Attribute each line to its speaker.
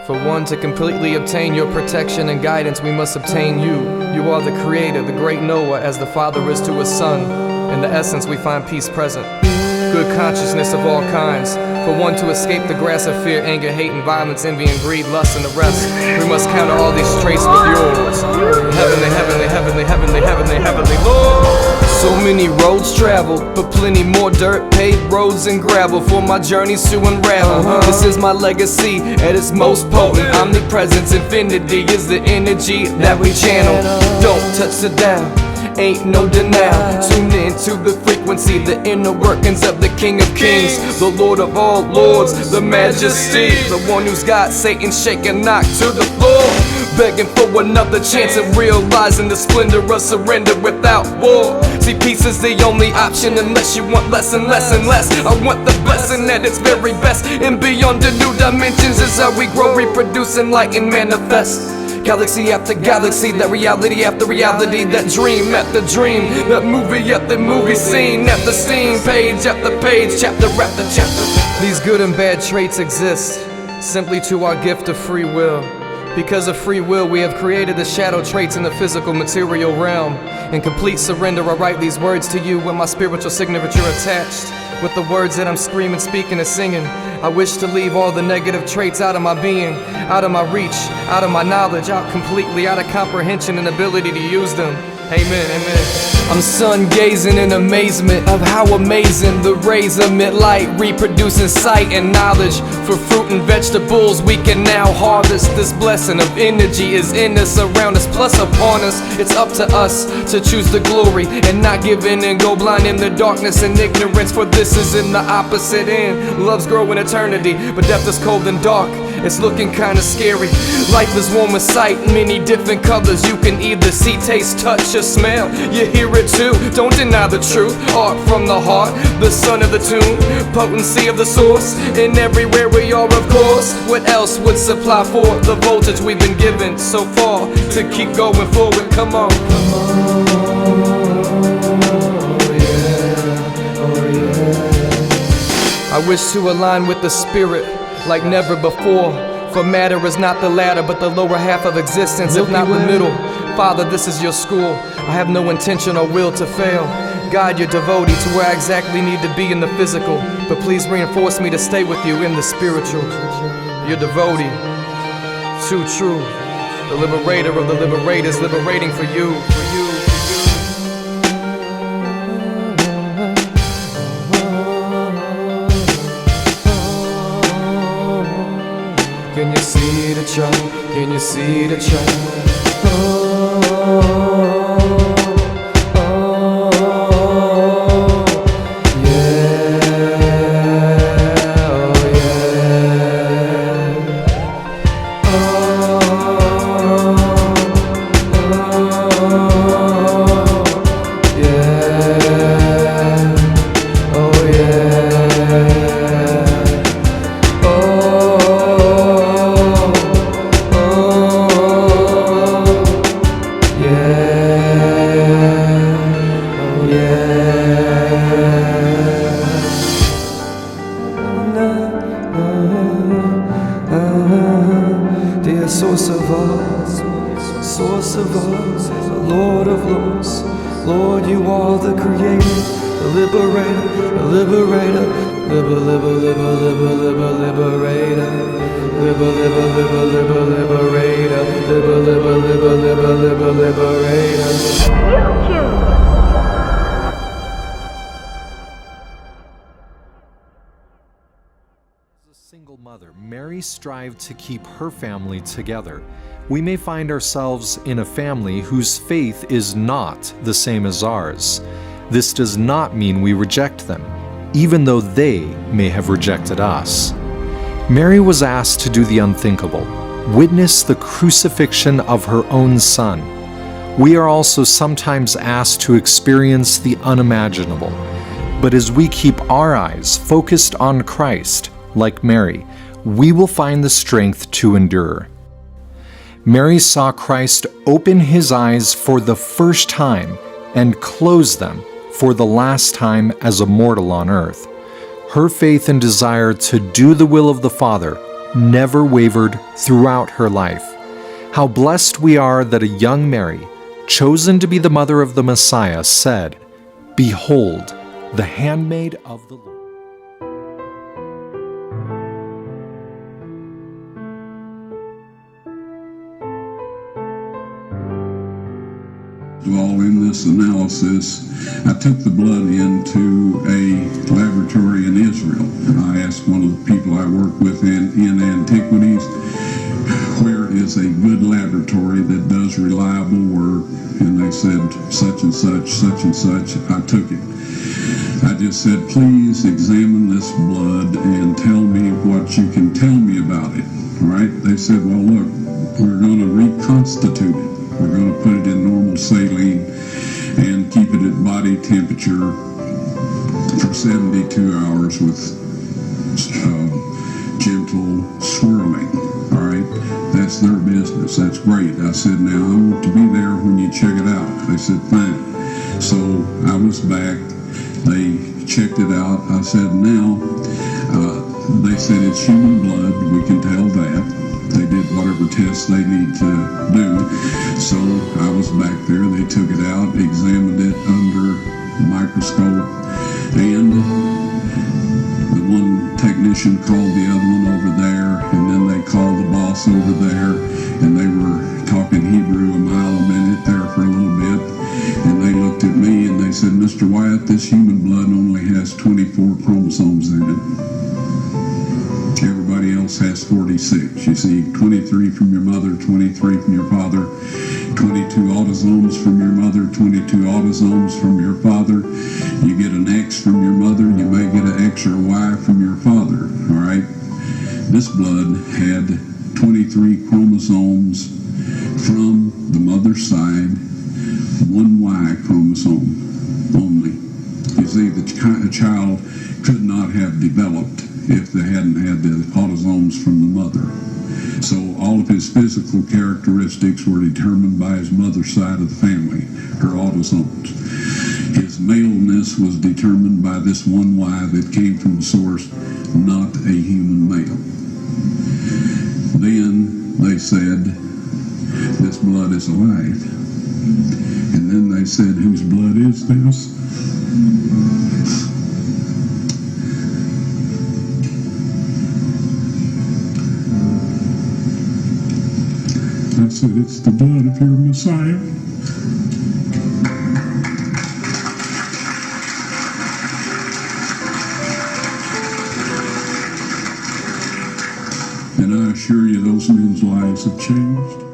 Speaker 1: For one to completely obtain your protection and guidance, we must obtain you. You are the creator, the great Noah, as the father is to his son. In the essence, we find peace present. Good consciousness of all kinds. For one to escape the grass of fear, anger, hate, and violence, envy, and greed, lust, and the rest, we must counter all these traits with yours. Heavenly, heavenly, heavenly, heavenly, heavenly, heavenly Lord. So many roads traveled, but plenty more dirt, paved roads, and gravel for my journeys to unravel. This is my legacy at its most potent. Omnipresence, infinity is the energy that we channel. Don't touch the dial, ain't no denial. Tune into the frequency, the inner workings of the King of Kings, the Lord of all lords, the Majesty, the one who's got Satan shaken, knocked to the floor, begging for another chance and realizing the splendor of surrender without war. See, peace is the only option unless you want less and less and less. I want the blessing at its very best, and beyond the new dimensions is how we grow, reproduce, enlighten, manifest. Galaxy after galaxy, that reality after reality, that dream after dream, that movie after movie, scene after scene, page after page, chapter after chapter. These good and bad traits exist simply to our gift of free will. Because of free will, we have created the shadow traits in the physical material realm. In complete surrender, I write these words to you with my spiritual signature attached. With the words that I'm screaming, speaking, and singing, I wish to leave all the negative traits out of my being, out of my reach, out of my knowledge, out completely, out of comprehension and ability to use them. Amen, amen. I'm sun-gazing in amazement of how amazing the rays emit light, reproducing sight and knowledge. For fruit and vegetables we can now harvest. This blessing of energy is in us, around us, plus upon us. It's up to us to choose the glory and not give in and go blind in the darkness and ignorance. For this is in the opposite end. Love's growing eternity, but death is cold and dark. It's looking kinda scary. Life is warm with sight, many different colors. You can either see, taste, touch, or smell. You hear it too, don't deny the truth. Art from the heart, the son of the tune, potency of the source. And everywhere we are, of course. What else would supply for the voltage we've been given so far to keep going forward? Come on. Come on. Oh yeah, oh yeah. I wish to align with the spirit like never before. For matter is not the ladder, but the lower half of existence, if not the middle. Father, this is your school. I have no intention or will to fail. Guide your devotee to where I exactly need to be in the physical, but please reinforce me to stay with you in the spiritual. Your devotee, too true. The liberator of the liberators, liberating for you, for you. Can you see the child? Can you see the child? Dear source of all, the Lord of lords, Lord, you are the creator, the liberator, the liberator, liberator, liberator, liberator.
Speaker 2: Single mother, Mary strived to keep her family together. We may find ourselves in a family whose faith is not the same as ours. This does not mean we reject them, even though they may have rejected us. Mary was asked to do the unthinkable, witness the crucifixion of her own son. We are also sometimes asked to experience the unimaginable. But as we keep our eyes focused on Christ, like Mary, we will find the strength to endure. Mary saw Christ open his eyes for the first time and close them for the last time as a mortal on earth. Her faith and desire to do the will of the Father never wavered throughout her life. How blessed we are that a young Mary, chosen to be the mother of the Messiah, said, "Behold, the handmaid of the Lord."
Speaker 3: While in this analysis, I took the blood into a laboratory in Israel. I asked one of the people I work with in antiquities, where is a good laboratory that does reliable work? And they said, such and such, such and such. I took it. I just said, please examine this blood and tell me what you can tell me about it. All right? They said, well, look, we're going to reconstitute it. We're going to put it in normal saline and keep it at body temperature for 72 hours with gentle swirling. All right, that's their business. That's great. I said, now I want to be there when you check it out. They said, fine. So I was back. They checked it out. I said, now, they said it's human blood. We can tell that. They did whatever tests they need to do. So I was back there. They took it out, examined it under the microscope, and the one technician called the other one over there, and then they called the boss over there, and they were talking Hebrew a mile a minute there for a little bit, and they looked at me and they said, Mr. Wyatt, this human blood only has 24 chromosomes in it. Everybody else has 46. You see, 23 from your mother, 23 from your father, 22 autosomes from your mother, 22 autosomes from your father. You get an X from your mother, you may get an X or a Y from your father, all right? This blood had 23 chromosomes from the mother's side, one Y chromosome only. You see, the child could not have developed if they hadn't had the autosomes from the mother. So all of his physical characteristics were determined by his mother's side of the family, her autosomes. His maleness was determined by this one Y that came from the source, not a human male. Then they said, this blood is alive. And then they said, whose blood is this? I said, it's the blood of your Messiah. And I assure you, those men's lives have changed.